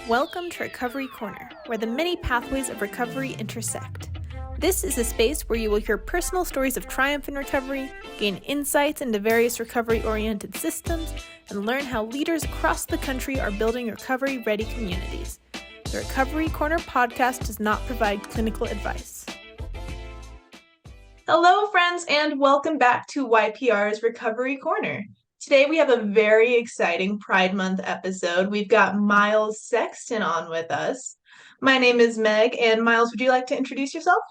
Welcome to Recovery Corner, where the many pathways of recovery intersect. This is a space where you will hear personal stories of triumph in recovery, gain insights into various recovery-oriented systems, and learn how leaders across the country are building recovery-ready communities. The Recovery Corner podcast does not provide clinical advice. Hello, friends, and welcome back to YPR's Recovery Corner. Today we have a very exciting Pride Month episode. We've got Miles Sexton on with us. My name is Meg, and Miles, would you like to introduce yourself?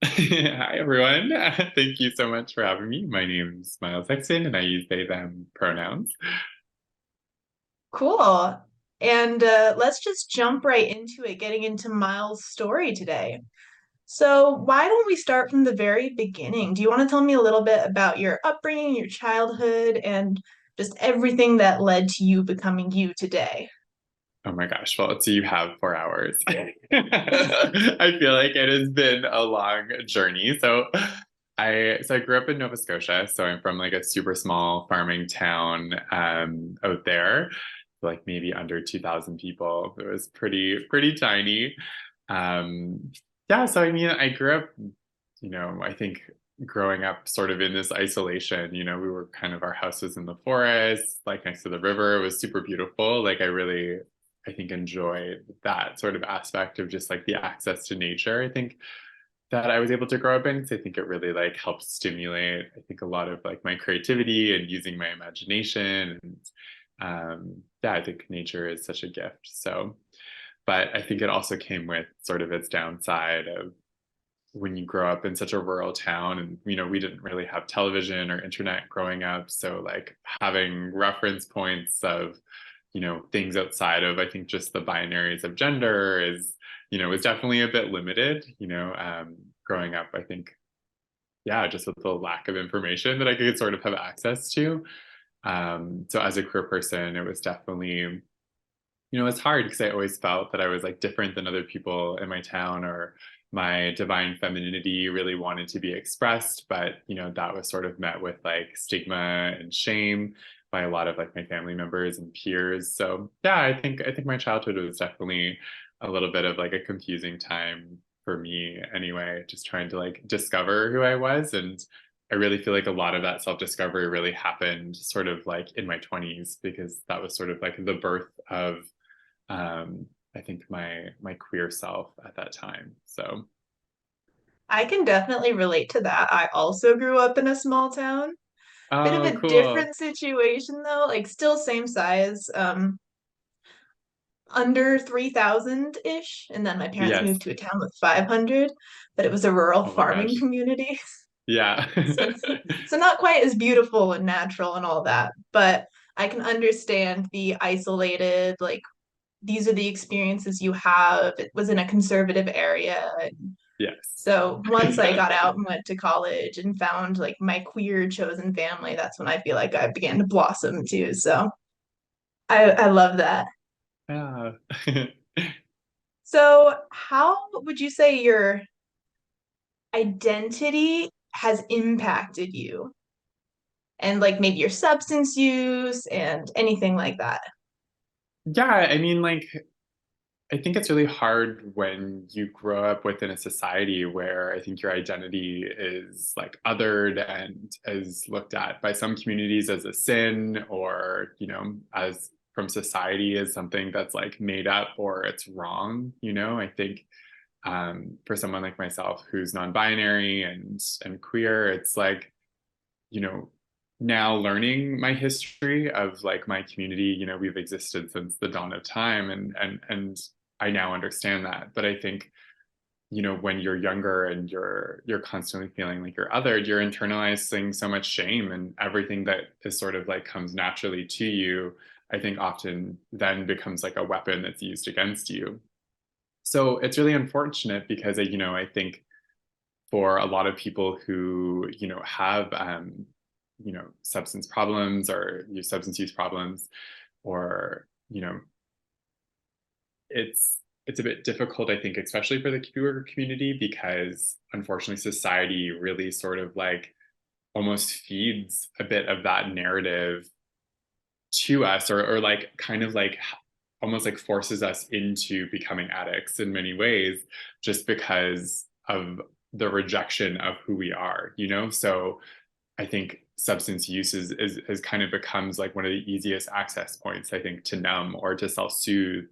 Hi, everyone. Thank you so much for having me. My name's Miles Sexton, and I use they, them pronouns. Cool. And let's just jump right into it, getting into Miles' story today. So why don't we start from the very beginning? Do you want to tell me a little bit about your upbringing, your childhood, and just everything that led to you becoming you today? Oh my gosh. Well, so you have 4 hours. I feel like it has been a long journey. So I grew up in Nova Scotia. So I'm from like a super small farming town out there, like maybe under 2,000 people. It was pretty tiny. Um, yeah, so I mean, I grew up, I think growing up sort of in this isolation, we were kind of, our house was in the forest, like next to the river. It was super beautiful. Like I think enjoyed that sort of aspect of just like the access to nature. I think that I was able to grow up in because I think it really like helps stimulate, I think a lot of like my creativity and using my imagination. And yeah, I think nature is such a gift. So, but I think it also came with sort of its downside of when you grow up in such a rural town and we didn't really have television or internet growing up, so like having reference points of things outside of I think just the binaries of gender is definitely a bit limited, growing up. I think, yeah, just with the lack of information that I could sort of have access to. So as a queer person, it was definitely, it's hard because I always felt that I was like different than other people in my town, or my divine femininity really wanted to be expressed, but that was sort of met with like stigma and shame by a lot of like my family members and peers. So yeah, I think my childhood was definitely a little bit of like a confusing time for me anyway, just trying to like discover who I was. And I really feel like a lot of that self-discovery really happened sort of like in my 20s, because that was sort of like the birth of I think my queer self at that time. So I can definitely relate to that. I also grew up in a small town. Bit of oh, a cool. different situation though, like still same size, under 3,000-ish. And then my parents Yes. moved to a town with 500, but it was a rural Oh my farming gosh. community. Yeah. So, so not quite as beautiful and natural and all that, but I can understand the isolated, like these are the experiences you have. It was in a conservative area. Yes. So once I got out and went to college and found like my queer chosen family, that's when I feel like I began to blossom too. So I love that. Yeah. So how would you say your identity has impacted you and like maybe your substance use and anything like that? Yeah, I mean, like, I think it's really hard when you grow up within a society where I think your identity is like othered and is looked at by some communities as a sin, or, as from society as something that's like made up or it's wrong. I think for someone like myself who's non-binary and queer, it's like, you know, now learning my history of like my community, we've existed since the dawn of time, and I now understand that. But I think, when you're younger and you're constantly feeling like you're othered, you're internalizing so much shame, and everything that is sort of like comes naturally to you, I think often then becomes like a weapon that's used against you. So it's really unfortunate because I think for a lot of people who have substance problems or substance use problems, or it's a bit difficult, I think, especially for the queer community, because unfortunately society really sort of like almost feeds a bit of that narrative to us, or like kind of like almost like forces us into becoming addicts in many ways, just because of the rejection of who we are, you know? So I think substance use is kind of becomes like one of the easiest access points, I think, to numb or to self-soothe,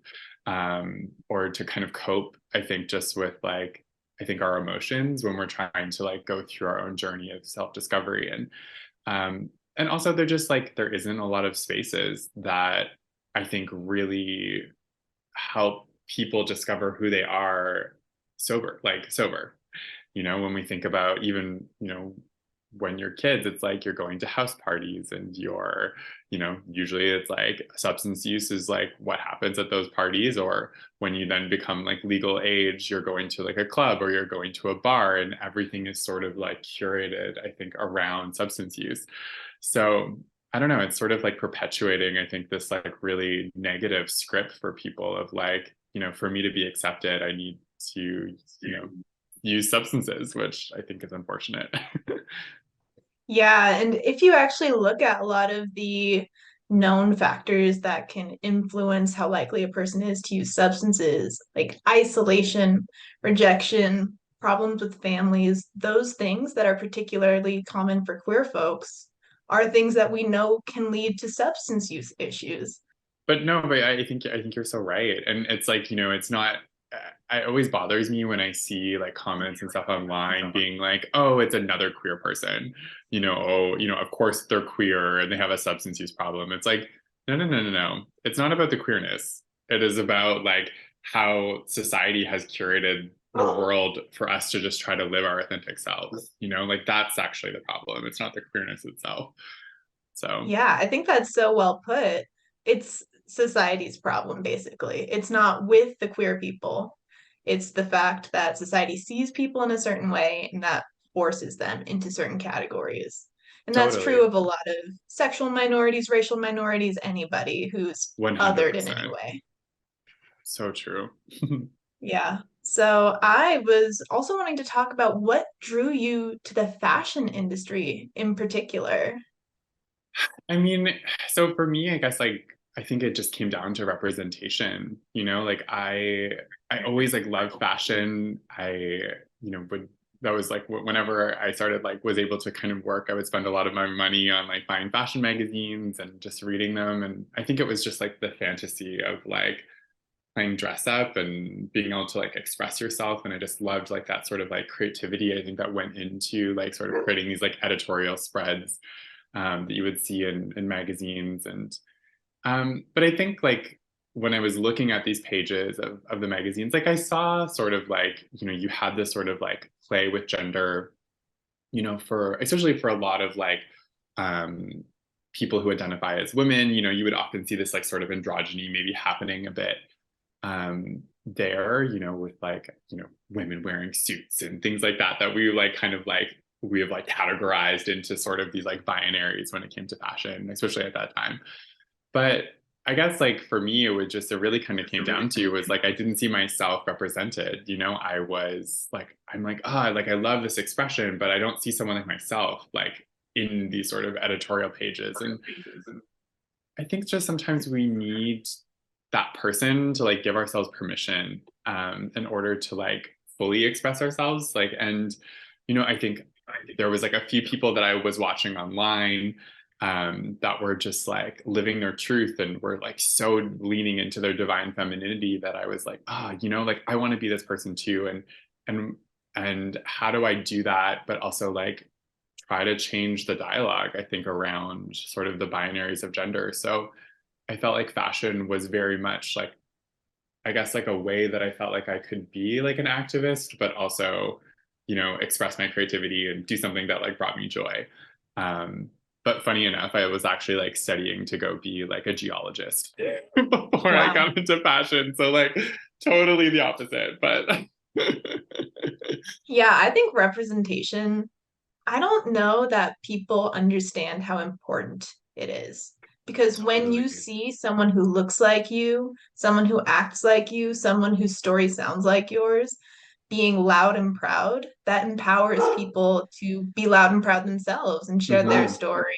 or to kind of cope, I think, just with like, I think our emotions when we're trying to like go through our own journey of self-discovery. And also they're just like, there isn't a lot of spaces that I think really help people discover who they are sober, like sober. You know, when we think about even, you know, when you're kids, it's like you're going to house parties and you're, you know, usually it's like substance use is like what happens at those parties. Or when you then become like legal age, you're going to like a club or you're going to a bar, and everything is sort of like curated, I think, around substance use. So I don't know, it's sort of like perpetuating, I think, this like really negative script for people of like, you know, for me to be accepted, I need to, you know, use substances, which I think is unfortunate. Yeah, and if you actually look at a lot of the known factors that can influence how likely a person is to use substances, like isolation, rejection, problems with families, those things that are particularly common for queer folks are things that we know can lead to substance use issues. But no, but I think you're so right. And it's like, you know, it's not, it always bothers me when I see like comments and stuff online being like, oh, it's another queer person, you know, oh, you know, of course they're queer and they have a substance use problem. It's like, no, no, no, no, no. It's not about the queerness. It is about like how society has curated the world for us to just try to live our authentic selves, you know, like that's actually the problem. It's not the queerness itself. So Yeah, I think that's so well put. It's society's problem, basically. It's not with the queer people. It's the fact that society sees people in a certain way and that forces them into certain categories. And that's true totally, of a lot of sexual minorities, racial minorities, anybody who's othered in any 100%. way. So true. Yeah. So I was also wanting to talk about what drew you to the fashion industry in particular. I mean, so for me, I guess like I think it just came down to representation, you know, like I always like loved fashion. You know, would that was like whenever I started like was able to kind of work, I would spend a lot of my money on like buying fashion magazines and just reading them. And I think it was just like the fantasy of like playing dress up and being able to like express yourself. And I just loved like that sort of like creativity, I think, that went into like sort of creating these like editorial spreads, that you would see in magazines. And but I think like when I was looking at these pages of the magazines, like I saw sort of like, you know, you had this sort of like play with gender, you know, for especially for a lot of like um people who identify as women, you know, you would often see this like sort of androgyny maybe happening a bit, there, you know, with like, you know, women wearing suits and things like that, that we like kind of like we have like categorized into sort of these like binaries when it came to fashion, especially at that time. But I guess like for me, it was just, it really kind of came down to was like I didn't see myself represented. You know, I was like, I'm like, ah, like I love this expression, but I don't see someone like myself like in these sort of editorial pages. And I think just sometimes we need that person to like give ourselves permission, in order to like fully express ourselves. Like, and you know, I think there was like a few people that I was watching online, that were just like living their truth and were like so leaning into their divine femininity that I was like, ah, you know, like I want to be this person too. And and how do I do that? But also like try to change the dialogue, I think, around sort of the binaries of gender. So I felt like fashion was very much like, I guess, like a way that I felt like I could be like an activist, but also, you know, express my creativity and do something that like brought me joy. But funny enough, I was actually like studying to go be like a geologist before I Wow. got into fashion. So like totally the opposite, but Yeah, I think representation, I don't know that people understand how important it is. Because when you totally. see someone who looks like you, someone who acts like you, someone whose story sounds like yours, being loud and proud, that empowers people to be loud and proud themselves and share their Hmm. story.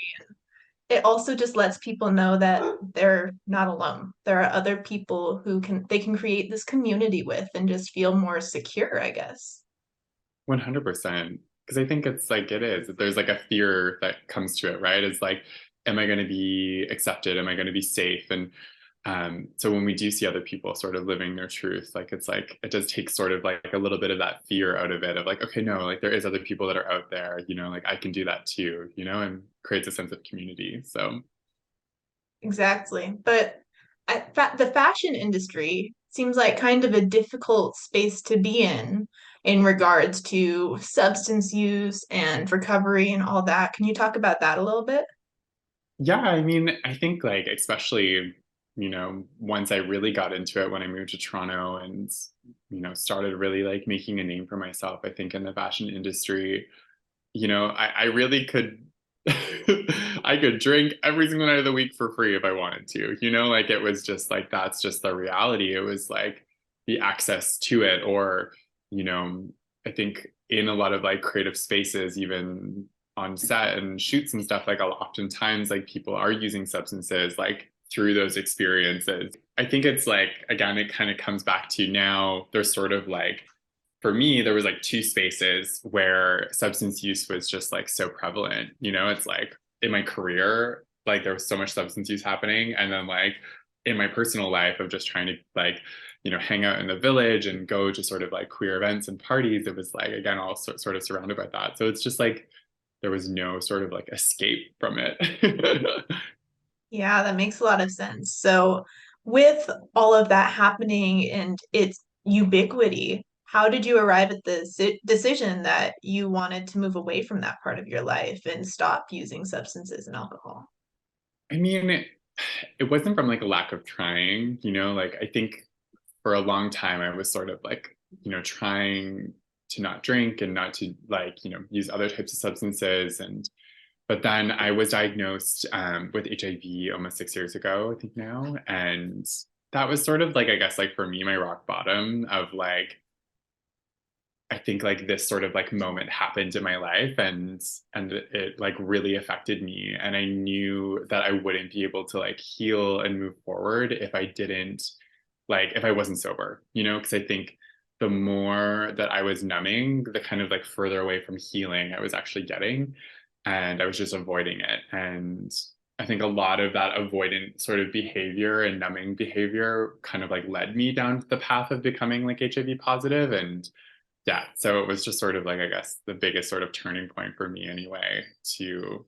it also just lets people know that they're not alone. There are other people who they can create this community with and just feel more secure, I guess. 100%. Because I think it's like it is. There's like a fear that comes to it, right? It's like, am I going to be accepted? Am I going to be safe? And so when we do see other people sort of living their truth, like it's like it does take sort of like a little bit of that fear out of it of like, okay, no, like there is other people that are out there, like I can do that too, and creates a sense of community. So Exactly. But the fashion industry seems like kind of a difficult space to be in regards to substance use and recovery and all that. Can you talk about that a little bit? yeah, I mean, I think like especially, once I really got into it when I moved to Toronto and, started really like making a name for myself, I think in the fashion industry, I really could I could drink every single night of the week for free if I wanted to, like it was just like that's just the reality. It was like the access to it, or, you know, I think in a lot of like creative spaces, even on set and shoots and stuff, like oftentimes like people are using substances like through those experiences. I think it's like, again, it kind of comes back to now there's sort of like, for me, there was like two spaces where substance use was just like so prevalent. It's like in my career, like there was so much substance use happening. And then like in my personal life of just trying to like, hang out in the village and go to sort of like queer events and parties, it was like, again, all sort of surrounded by that. So it's just like, there was no sort of like escape from it. Yeah, that makes a lot of sense. So, with all of that happening and its ubiquity, how did you arrive at the decision that you wanted to move away from that part of your life and stop using substances and alcohol? I mean, it wasn't from like a lack of trying, like I think for a long time I was sort of like, trying to not drink and not to like, use other types of substances. But then I was diagnosed with HIV almost 6 years ago, I think now. And that was sort of like, I guess, like for me, my rock bottom of like, I think like this sort of like moment happened in my life, and it like really affected me. And I knew that I wouldn't be able to like heal and move forward if I didn't, like if I wasn't sober, because I think the more that I was numbing, the kind of like further away from healing I was actually getting. And I was just avoiding it. And I think a lot of that avoidant sort of behavior and numbing behavior kind of like led me down the path of becoming like HIV positive. And yeah, so it was just sort of like, I guess, the biggest sort of turning point for me anyway, to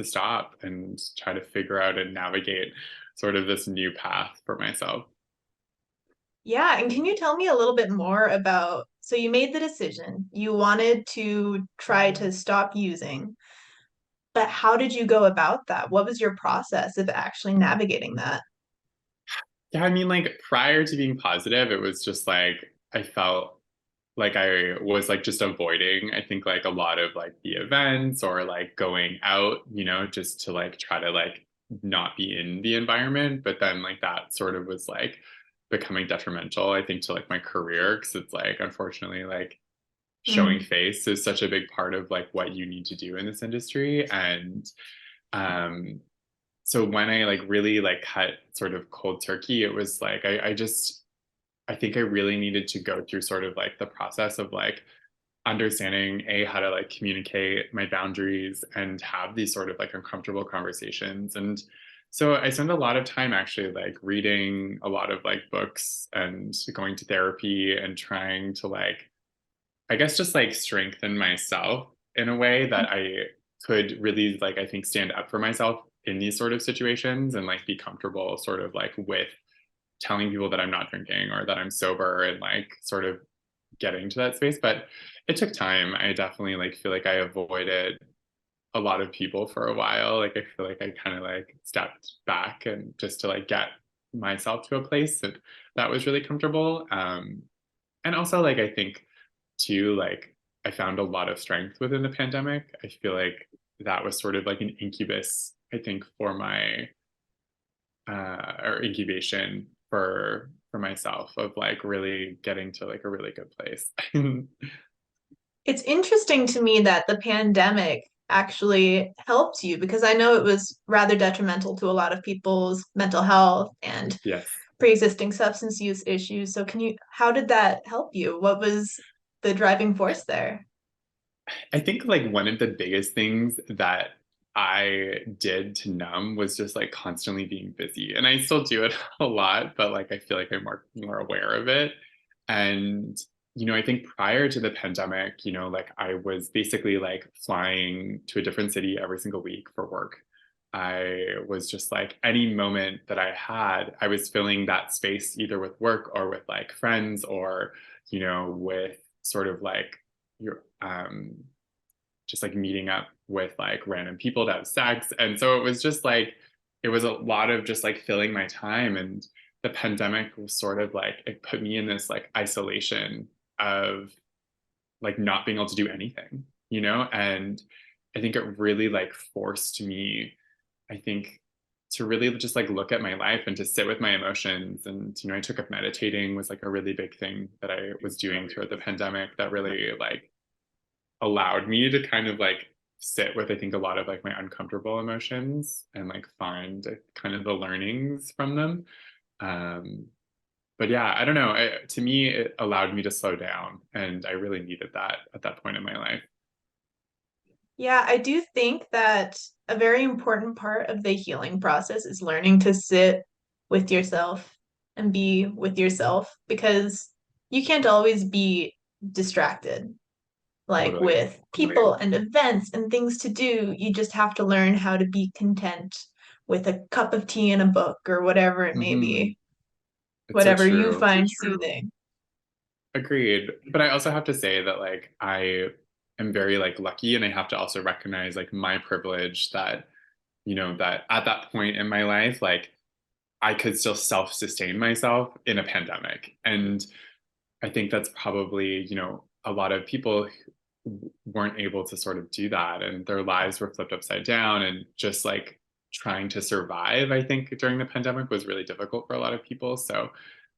stop and try to figure out and navigate sort of this new path for myself. Yeah, and can you tell me a little bit more about, so you made the decision, you wanted to try to stop using, but how did you go about that? What was your process of actually navigating that? Yeah, I mean, like prior to being positive, it was just like I felt like I was like just avoiding, I think like a lot of like the events or like going out, just to like try to like not be in the environment. But then like that sort of was like becoming detrimental, I think, to like my career. Cause it's like, unfortunately, like showing Mm. face is such a big part of like what you need to do in this industry. And um so when I like really like cut sort of cold turkey, it was like I think I really needed to go through sort of like the process of like understanding how to like communicate my boundaries and have these sort of like uncomfortable conversations. And so I spent a lot of time actually like reading a lot of like books and going to therapy and trying to like, I guess, just like strengthen myself in a way that I could really like, I think, stand up for myself in these sort of situations and like be comfortable sort of like with telling people that I'm not drinking or that I'm sober and like sort of getting to that space. But it took time. I definitely like feel like I avoided a lot of people for a while. Like I feel like I kind of like stepped back and just to like get myself to a place that was really comfortable. And also like I think too, like I found a lot of strength within the pandemic. I feel like that was sort of like an incubus, I think, for my or incubation for myself of like really getting to like a really good place. It's interesting to me that the pandemic actually helped you? Because I know it was rather detrimental to a lot of people's mental health and Yes. pre-existing substance use issues. So how did that help you? What was the driving force there? I think like one of the biggest things that I did to numb was just like constantly being busy. And I still do it a lot, but like I feel like I'm more aware of it. And I think prior to the pandemic, like I was basically like flying to a different city every single week for work. I was just like any moment that I had, I was filling that space either with work or with like friends or, with sort of like your just like meeting up with like random people to have sex. And so it was just like, it was a lot of just like filling my time. And the pandemic was sort of like, it put me in this like isolation of like not being able to do anything, And I think it really like forced me, I think, to really just like look at my life and to sit with my emotions. And, I took up meditating was like a really big thing that I was doing throughout the pandemic that really like allowed me to kind of like sit with I think a lot of like my uncomfortable emotions and like find kind of the learnings from them. Um, but yeah, I don't know. To me, it allowed me to slow down, and I really needed that at that point in my life. Yeah, I do think that a very important part of the healing process is learning to sit with yourself and be with yourself because you can't always be distracted, like Totally. with people and events and things to do. You just have to learn how to be content with a cup of tea and a book or whatever it may Hmm. be, It's so whatever you true. find soothing. Agreed. But I also have to say that like I am very like lucky, and I have to also recognize like my privilege that that at that point in my life, like I could still self-sustain myself in a pandemic. And I think that's probably, a lot of people who weren't able to sort of do that, and their lives were flipped upside down, and just like trying to survive, I think during the pandemic was really difficult for a lot of people. So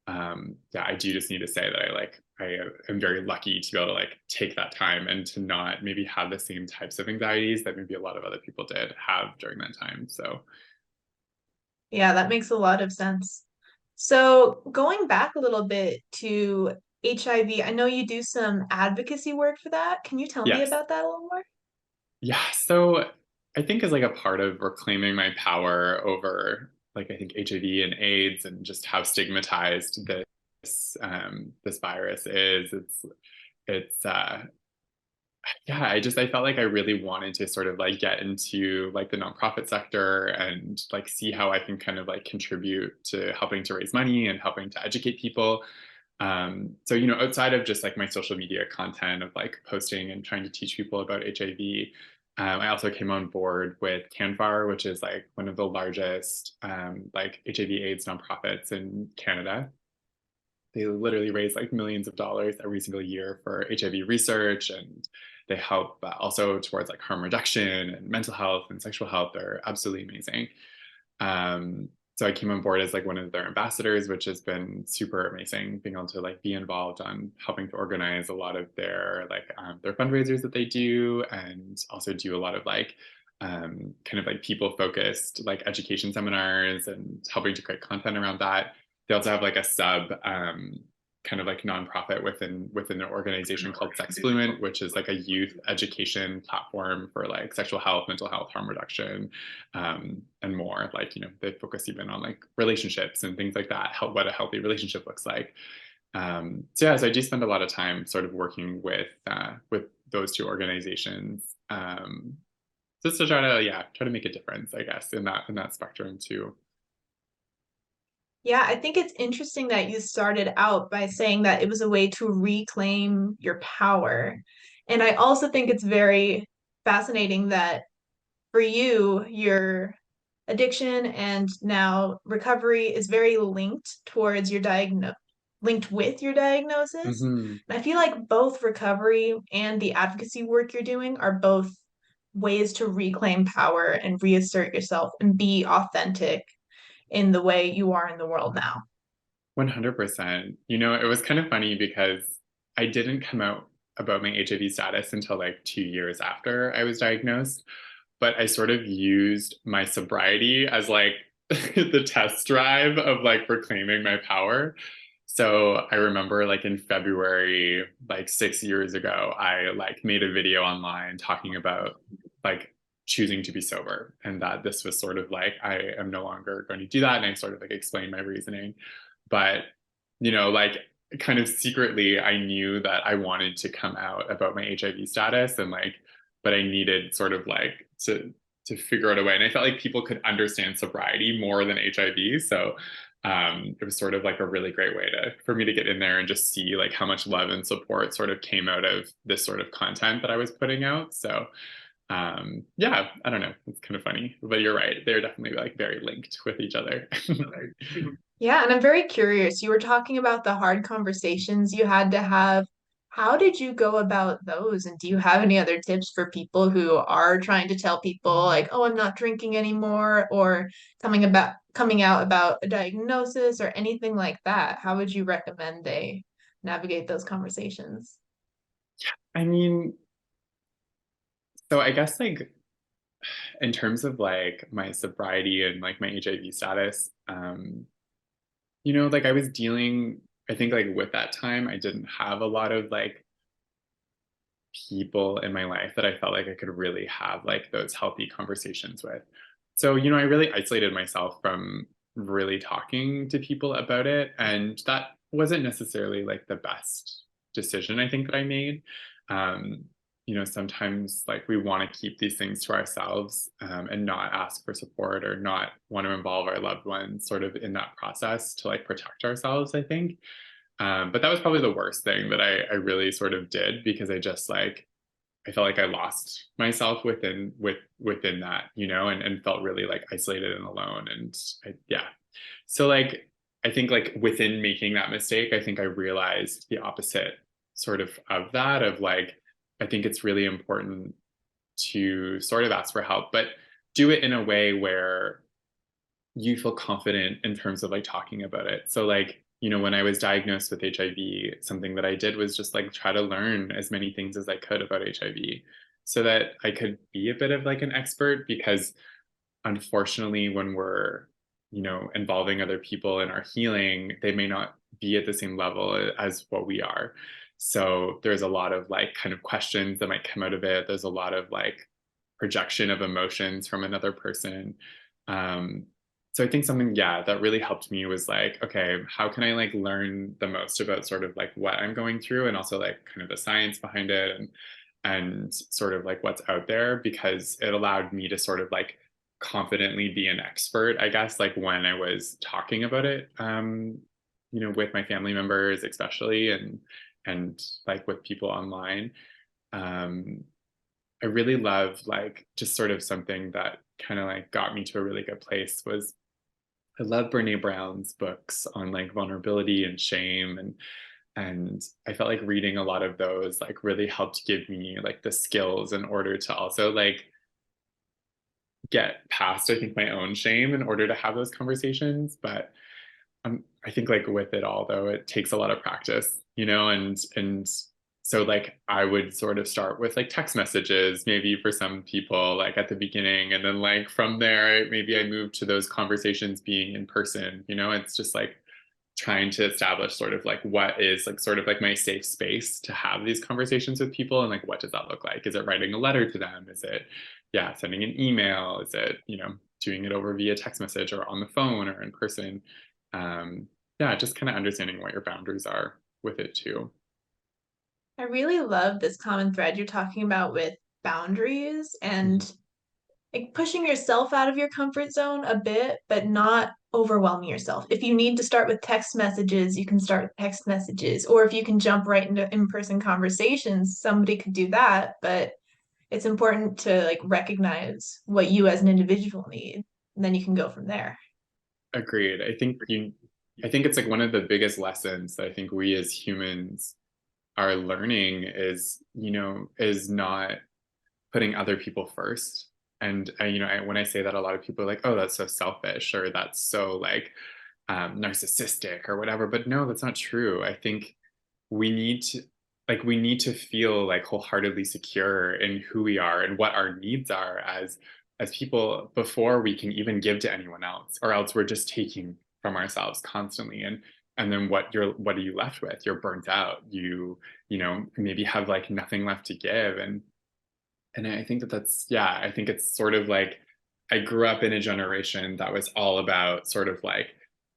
yeah, I do just need to say that I am very lucky to be able to like take that time and to not maybe have the same types of anxieties that maybe a lot of other people did have during that time. So Yeah, that makes a lot of sense. So, going back a little bit to HIV, I know you do some advocacy work for that. Can you tell me yes. about that a little more? Yeah, so I think as like a part of reclaiming my power over like I think HIV and AIDS and just how stigmatized this virus is, it's yeah, I felt like I really wanted to sort of like get into like the nonprofit sector and like see how I can kind of like contribute to helping to raise money and helping to educate people. So outside of just like my social media content of like posting and trying to teach people about HIV, I also came on board with CanFAR, which is like one of the largest like HIV/AIDS nonprofits in Canada. They literally raise like millions of dollars every single year for HIV research, and they help also towards like harm reduction and mental health and sexual health. They're absolutely amazing. So I came on board as like one of their ambassadors, which has been super amazing, being able to like be involved on helping to organize a lot of their fundraisers that they do, and also do a lot of like kind of like people focused like education seminars and helping to create content around that. They also have like a sub kind of like nonprofit within their organization called Sex Fluent, which is like a youth education platform for like sexual health, mental health, harm reduction, and more. Like they focus even on like relationships and things like that. What a healthy relationship looks like. So yeah, so I do spend a lot of time sort of working with those two organizations, just to try to make a difference, I guess, in that spectrum too. Yeah, I think it's interesting that you started out by saying that it was a way to reclaim your power. And I also think it's very fascinating that for you, your addiction and now recovery is very linked with your diagnosis. Hmm. And I feel like both recovery and the advocacy work you're doing are both ways to reclaim power and reassert yourself and be authentic in the way you are in the world now. 100%. It was kind of funny because I didn't come out about my HIV status until like 2 years after I was diagnosed. But I sort of used my sobriety as like the test drive of like proclaiming my power. So I remember like in February, like 6 years ago, I like made a video online talking about like choosing to be sober and that this was sort of like, I am no longer going to do that. And I sort of like explained my reasoning. But, like kind of secretly, I knew that I wanted to come out about my HIV status and like, but I needed sort of like to figure out a way. And I felt like people could understand sobriety more than HIV. So it was sort of like a really great way for me to get in there and just see like how much love and support sort of came out of this sort of content that I was putting out. So yeah, I don't know. It's kind of funny, but you're right. They're definitely like very linked with each other. Yeah, and I'm very curious. You were talking about the hard conversations you had to have. How did you go about those? And do you have any other tips for people who are trying to tell people like, "Oh, I'm not drinking anymore," or coming out about a diagnosis or anything like that? How would you recommend they navigate those conversations? I mean, so I guess like in terms of like my sobriety and like my HIV status, like I was dealing, I think like with that time, I didn't have a lot of like people in my life that I felt like I could really have like those healthy conversations with. So, I really isolated myself from really talking to people about it. And that wasn't necessarily like the best decision I think that I made. Um, sometimes like we want to keep these things to ourselves and not ask for support or not want to involve our loved ones sort of in that process to like protect ourselves, I think. But that was probably the worst thing that I really sort of did because I just like I felt like I lost myself within that, and felt really like isolated and alone. And yeah. So like I think like within making that mistake, I think I realized the opposite sort of that of like, I think it's really important to sort of ask for help, but do it in a way where you feel confident in terms of like talking about it. So like, when I was diagnosed with HIV, something that I did was just like try to learn as many things as I could about HIV so that I could be a bit of like an expert because unfortunately when we're, involving other people in our healing, they may not be at the same level as what we are. So there's a lot of like kind of questions that might come out of it. There's a lot of like projection of emotions from another person. Um, so I think something, yeah, that really helped me was like, okay, how can I like learn the most about sort of like what I'm going through and also like kind of the science behind it and sort of like what's out there, because it allowed me to sort of like confidently be an expert, I guess, like when I was talking about it, with my family members, especially, and like with people online. Um, I really love like just sort of something that kind of like got me to a really good place was I love Brene Brown's books on like vulnerability and shame and I felt like reading a lot of those like really helped give me like the skills in order to also like get past I think my own shame in order to have those conversations. But I think like with it all though, it takes a lot of practice, and so like I would sort of start with like text messages, maybe for some people like at the beginning, and then like from there, maybe I moved to those conversations being in person, it's just like trying to establish sort of like what is like sort of like my safe space to have these conversations with people and like what does that look like? Is it writing a letter to them? Is it sending an email? Is it, doing it over via text message or on the phone or in person? Just kind of understanding what your boundaries are with it too. I really love this common thread you're talking about with boundaries and like pushing yourself out of your comfort zone a bit, but not overwhelming yourself. If you need to start with text messages, you can start with text messages. Or if you can jump right into in-person conversations, somebody could do that. But it's important to like recognize what you as an individual need, and then you can go from there. Agreed. I think it's like one of the biggest lessons that I think we as humans are learning is, is not putting other people first. And when I say that, a lot of people are like, oh, that's so selfish or that's so like narcissistic or whatever. But no, that's not true. I think we need to like we need to feel like wholeheartedly secure in who we are and what our needs are as people before we can even give to anyone else, or else we're just taking from ourselves constantly. And then what are you left with? You're burnt out. You know, maybe have like nothing left to give. And I think that's, yeah, I think it's sort of like I grew up in a generation that was all about sort of like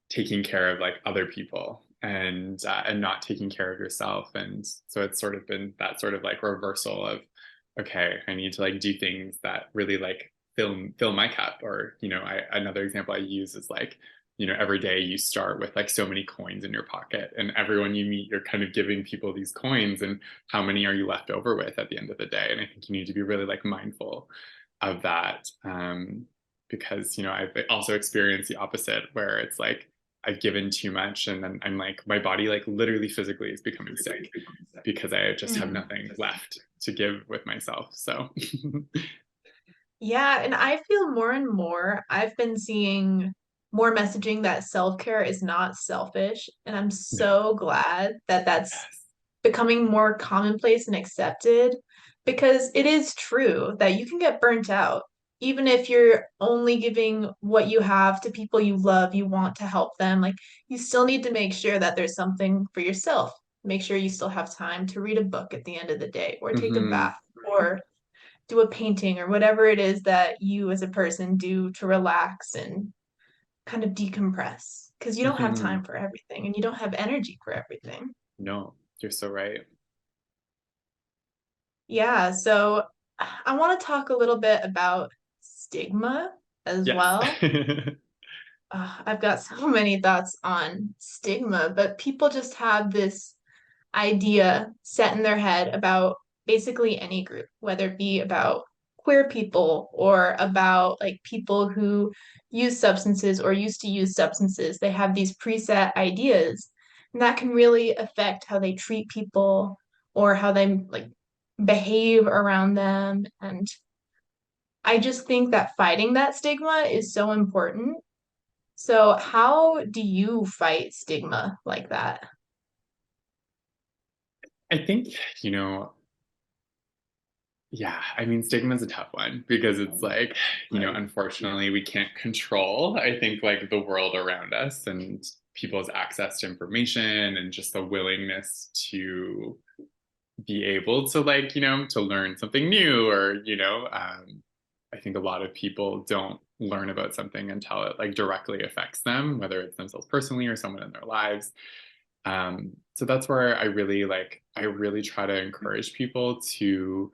taking care of like other people and not taking care of yourself. And so it's sort of been that sort of like reversal of, okay, I need to like do things that really like fill my cup. Or, you know, another example I use is like, you know, every day you start with like so many coins in your pocket, and everyone you meet, you're kind of giving people these coins, and how many are you left over with at the end of the day? And I think you need to be really like mindful of that, because, you know, I've also experienced the opposite, where it's like I've given too much, and then I'm like, my body like literally physically is becoming sick because I just have nothing left to give with myself. So Yeah, and I feel more and more, I've been seeing more messaging that self-care is not selfish, and I'm no. so glad that that's Yes. becoming more commonplace and accepted, because it is true that you can get burnt out even if you're only giving what you have to people you love, you want to help them. Like, you still need to make sure that there's something for yourself. Make sure you still have time to read a book at the end of the day, or take a Hmm. bath, or do a painting, or whatever it is that you as a person do to relax and kind of decompress, because you don't have Hmm. time for everything and you don't have energy for everything. No, you're so right. Yeah, so I want to talk a little bit about stigma as Yes. well. I've got so many thoughts on stigma, but people just have this idea set in their head about basically any group, whether it be about queer people or about like people who use substances or used to use substances. They have these preset ideas, and that can really affect how they treat people or how they like behave around them. And I just think that fighting that stigma is so important. So, how do you fight stigma like that? I think, you know, yeah, I mean, stigma is a tough one because it's like, you know, unfortunately, we can't control, I think, like the world around us and people's access to information and just the willingness to be able to, like, you know, to learn something new. Or, you know, I think a lot of people don't learn about something until it like directly affects them, whether it's themselves personally or someone in their lives. So that's where I really try to encourage people to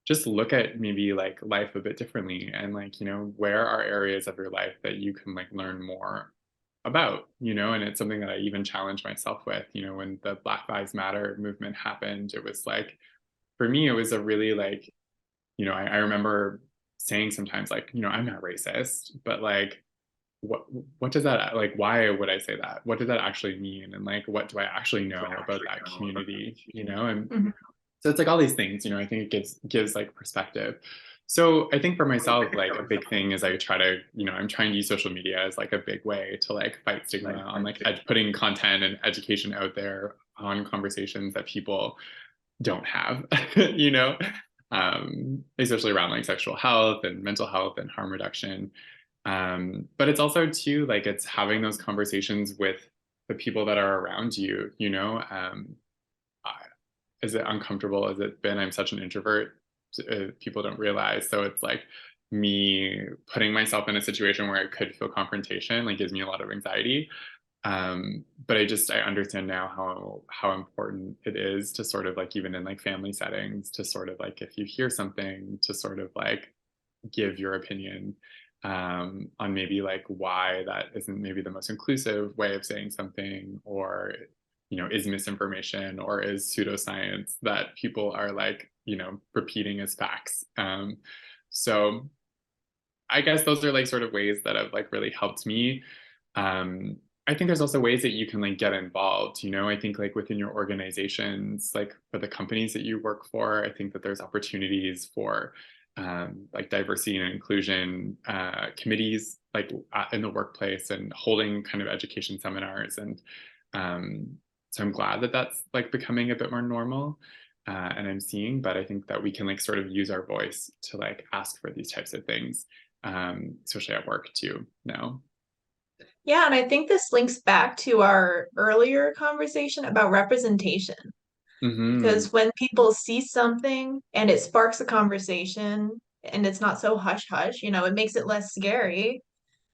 just look at maybe like life a bit differently, and like, you know, where are areas of your life that you can like learn more about, you know. And it's something that I even challenge myself with, you know, when the Black Lives Matter movement happened. It was like, for me, it was a really like, you know, I remember saying sometimes like, you know, I'm not racist, but like, what what does that like, why would I say that? What does that actually mean? And like, what do I actually know about that community, you know? And Mhm. so it's like all these things, you know, I think it gives like perspective. So I think for myself, like a big thing is I try to, you know, I'm trying to use social media as like a big way to like fight stigma on like putting content and education out there on conversations that people don't have, you know, especially around like sexual health and mental health and harm reduction. But it's also too like it's having those conversations with the people that are around you, you know. As uncomfortable as it's been, I'm such an introvert. People don't realize. So it's like me putting myself in a situation where I could feel confrontation, like gives me a lot of anxiety. But I understand now how important it is to sort of like, even in like family settings, to sort of like, if you hear something, to sort of like give your opinion on maybe like why that isn't maybe the most inclusive way of saying something, or, you know, is misinformation or is pseudoscience that people are like, you know, repeating as facts. So I guess those are like sort of ways that have like really helped me. um, I think there's also ways that you can like get involved, you know. I think like within your organizations, like for the companies that you work for, I think that there's opportunities for like diversity and inclusion committees, like in the workplace, and holding kind of education seminars. And um, So I'm glad that that's like becoming a bit more normal. And I'm seeing, but I think that we can like sort of use our voice to like ask for these types of things, especially at work too now. Yeah, and I think this links back to our earlier conversation about representation. Hmm. Because when people see something and it sparks a conversation and it's not so hush hush, it makes it less scary.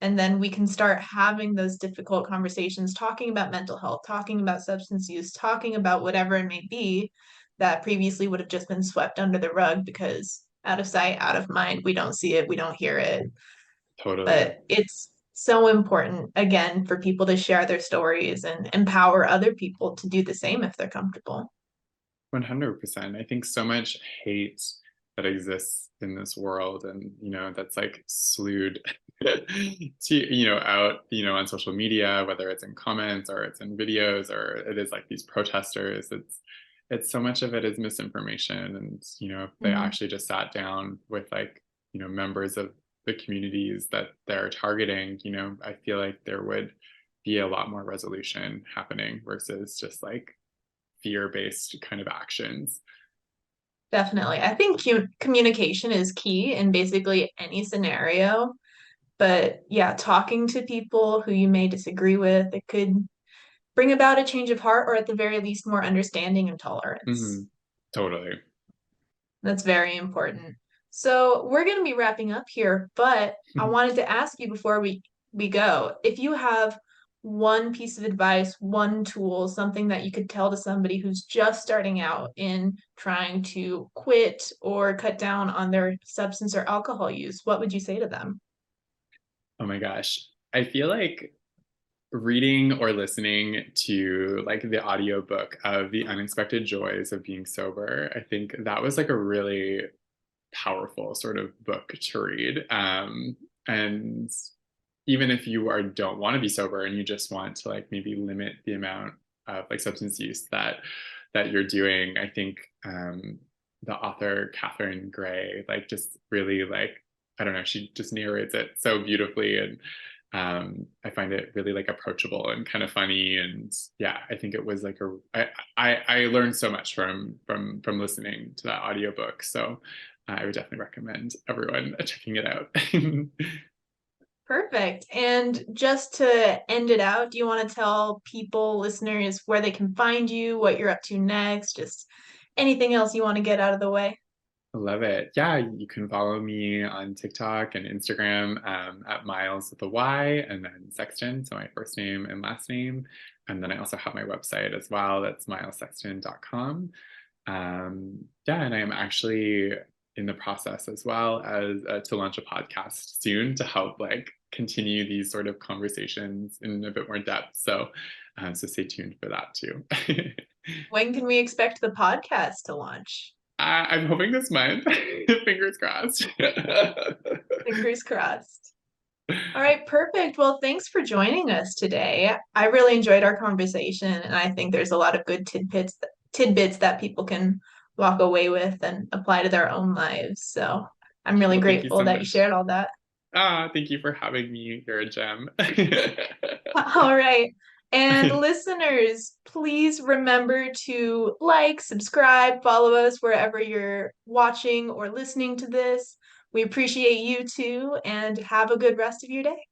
And then we can start having those difficult conversations, talking about mental health, talking about substance use, talking about whatever it may be that previously would have just been swept under the rug because out of sight, out of mind, we don't see it, we don't hear it. Totally. But it's so important, again, for people to share their stories and empower other people to do the same if they're comfortable. 100%. I think so much hate that exists in this world, and that's like slewed to out on social media, whether it's in comments or it's in videos or it is like these protesters. It's so much of it is misinformation, and if they Mhm. actually just sat down with like members of the communities that they're targeting, I feel like there would be a lot more resolution happening versus just like fear-based kind of actions. Definitely. I think communication is key in basically any scenario. But yeah, talking to people who you may disagree with, it could bring about a change of heart or at the very least more understanding and tolerance. Hmm. Totally. That's very important. So we're going to be wrapping up here, but I wanted to ask you before we go, if you have one piece of advice, one tool, something that you could tell to somebody who's just starting out in trying to quit or cut down on their substance or alcohol use, what would you say to them? Oh my gosh. I feel like reading or listening to like the audiobook of The Unexpected Joys of Being Sober, I think that was like a really powerful sort of book to read. And even if you don't want to be sober and you just want to like maybe limit the amount of like substance use that you're doing, I think the author Catherine Gray like just really like I don't know, she just narrates it so beautifully, and I find it really like approachable and kind of funny, and yeah, I think it was like I learned so much from listening to that audiobook, so I would definitely recommend everyone checking it out. Perfect. And just to end it out, do you want to tell people, listeners, where they can find you, what you're up to next, just anything else you want to get out of the way? I love it. Yeah, you can follow me on TikTok and Instagram at Miles with a Y and then Sexton, so my first name and last name. And then I also have my website as well. That's milessexton.com. Yeah, and I am actually in the process as well as to launch a podcast soon to help like continue these sort of conversations in a bit more depth. So stay tuned for that too. When can we expect the podcast to launch? I'm hoping this month. Fingers crossed. Fingers crossed. All right, perfect. Well, thanks for joining us today. I really enjoyed our conversation, and I think there's a lot of good tidbits that people can walk away with and apply to their own lives. So I'm really Well, thank you grateful so that you much. shared all that. Thank you for having me. You're a gem. All right. And listeners, please remember to like, subscribe, follow us wherever you're watching or listening to this. We appreciate you too, and have a good rest of your day.